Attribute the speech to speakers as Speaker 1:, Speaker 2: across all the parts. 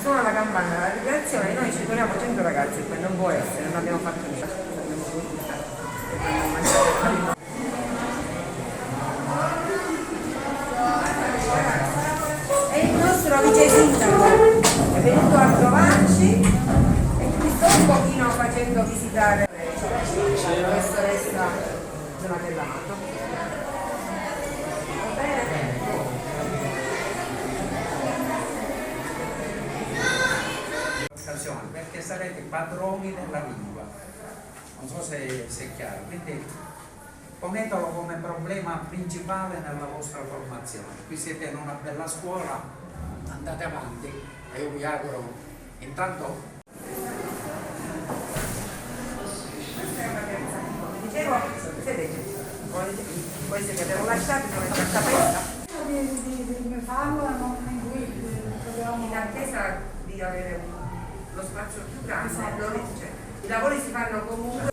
Speaker 1: suona la campana alla ricreazione, noi ci troviamo 100 ragazzi, poi non può essere, non abbiamo fatto niente. È il nostro vice sindaco, è venuto a trovarci e mi sto un pochino facendo visitare la professoressa Donatella.
Speaker 2: Perché sarete padroni della lingua, non so se è chiaro, quindi ponetelo come problema principale nella vostra formazione. Qui siete in una bella scuola, andate avanti e io vi auguro intanto.
Speaker 1: Questa è una terza, dicevo, sedete, queste che abbiamo lasciato sono in cartapesta.
Speaker 3: Di farlo
Speaker 1: In attesa di avere lo spazio più grande, i lavori si fanno comunque,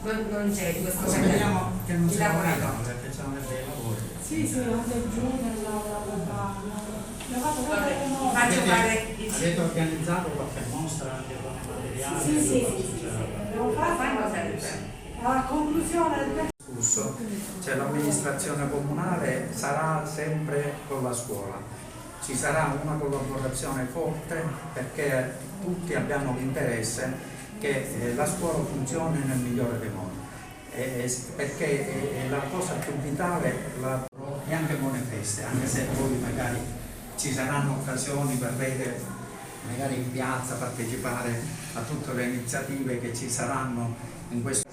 Speaker 1: non c'è in questo momento.
Speaker 2: Speriamo che non sia un lavoro, perché c'è dei lavori.
Speaker 3: Sì, anche giù
Speaker 1: Faccio fare
Speaker 2: Avete organizzato qualche mostra anche con i materiali?
Speaker 3: Sì. Devo
Speaker 1: fanno
Speaker 3: fare
Speaker 1: sempre.
Speaker 3: alla conclusione del
Speaker 2: Cioè l'amministrazione comunale sarà sempre con la scuola. Ci sarà una collaborazione forte perché tutti abbiamo l'interesse che la scuola funzioni nel migliore dei modi, perché è la cosa più vitale e anche buone feste, anche se poi magari ci saranno occasioni per vedere magari in piazza partecipare a tutte le iniziative che ci saranno in questo.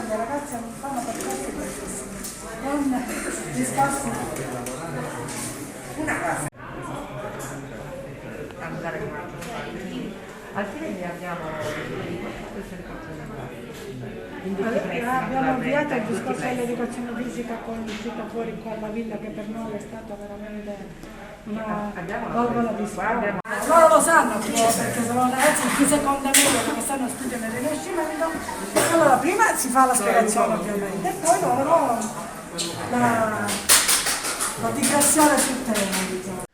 Speaker 3: le ragazze non fanno percorsi bellissimi, non discorsi.
Speaker 1: Una cosa. Altrimenti abbiamo
Speaker 3: abbiamo avviato il discorso dell'educazione fisica con l'uscita fuori qua alla villa, che per noi è stata veramente una valvola di sfogo. Loro lo sanno perché sono ragazzi di seconda media che stanno studiando il Rinascimento. Allora prima si fa la spiegazione ovviamente e poi loro la digressione sul tema, diciamo.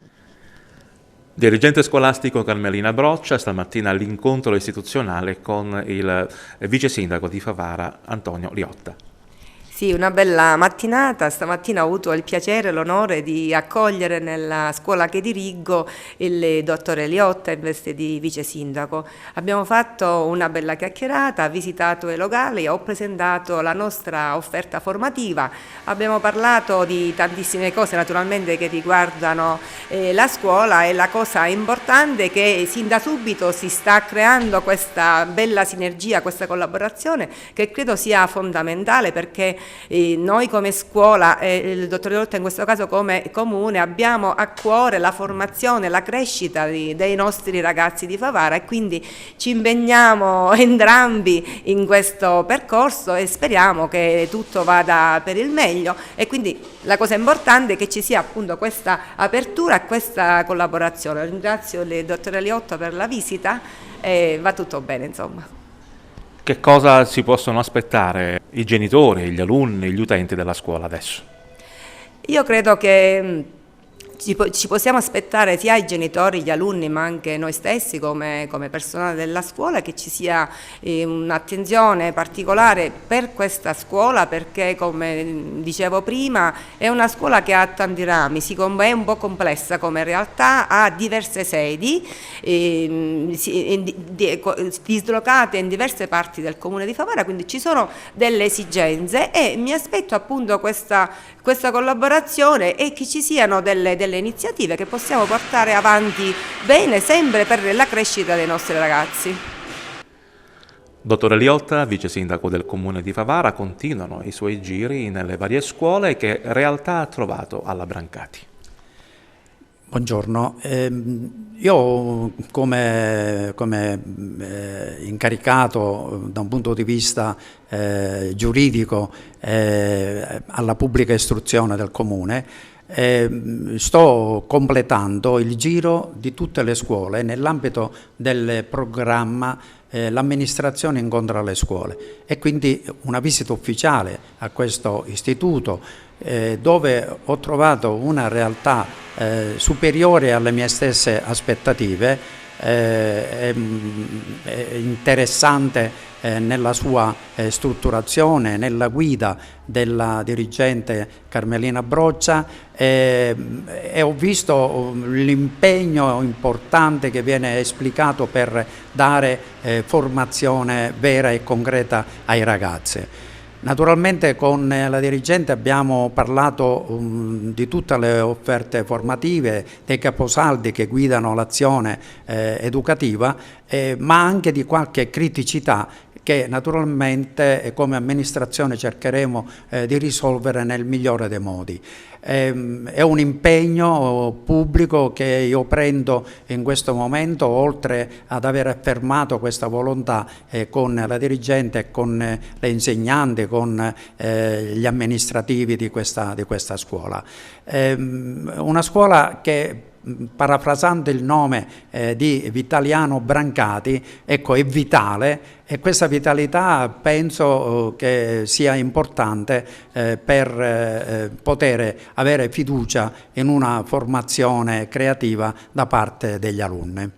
Speaker 4: Dirigente scolastico Carmelina Broccia, stamattina all'incontro istituzionale con il vice sindaco di Favara Antonio Liotta.
Speaker 1: Sì, una bella mattinata. Stamattina ho avuto il piacere e l'onore di accogliere nella scuola che dirigo il dottore Liotta in veste di vice sindaco. Abbiamo fatto una bella chiacchierata, visitato i locali, ho presentato la nostra offerta formativa, abbiamo parlato di tantissime cose naturalmente che riguardano la scuola, e la cosa importante è che sin da subito si sta creando questa bella sinergia, questa collaborazione che credo sia fondamentale, perché noi come scuola e il dottor Liotta in questo caso come comune abbiamo a cuore la formazione, la crescita dei nostri ragazzi di Favara, e quindi ci impegniamo entrambi in questo percorso e speriamo che tutto vada per il meglio, e quindi la cosa importante è che ci sia appunto questa apertura e questa collaborazione. Ringrazio il dottor Liotta per la visita e va tutto bene, insomma.
Speaker 4: Che cosa si possono aspettare i genitori, gli alunni, gli utenti della scuola adesso?
Speaker 1: Io credo che ci possiamo aspettare sia i genitori, gli alunni, ma anche noi stessi come personale della scuola, che ci sia un'attenzione particolare per questa scuola, perché come dicevo prima è una scuola che ha tanti rami, è un po' complessa come realtà, ha diverse sedi dislocate in diverse parti del comune di Favara, quindi ci sono delle esigenze e mi aspetto appunto questa collaborazione e che ci siano delle iniziative che possiamo portare avanti bene, sempre per la crescita dei nostri ragazzi.
Speaker 4: Dottore Liotta, vice sindaco del comune di Favara, continuano i suoi giri nelle varie scuole. Che realtà ha trovato alla Brancati?
Speaker 5: Buongiorno. Io come incaricato da un punto di vista giuridico alla pubblica istruzione del Comune, sto completando il giro di tutte le scuole nell'ambito del programma L'amministrazione incontra le scuole, e quindi una visita ufficiale a questo istituto dove ho trovato una realtà superiore alle mie stesse aspettative, interessante nella sua strutturazione, nella guida della dirigente Carmelina Broccia, e ho visto l'impegno importante che viene esplicato per dare formazione vera e concreta ai ragazzi. Naturalmente con la dirigente abbiamo parlato di tutte le offerte formative, dei caposaldi che guidano l'azione educativa, ma anche di qualche criticità che naturalmente come amministrazione cercheremo di risolvere nel migliore dei modi. È un impegno pubblico che io prendo in questo momento, oltre ad aver affermato questa volontà con la dirigente e con le insegnanti, con gli amministrativi di questa scuola. Una scuola che, parafrasando il nome di Vitaliano Brancati, ecco, è vitale, e questa vitalità penso che sia importante per poter avere fiducia in una formazione creativa da parte degli alunni.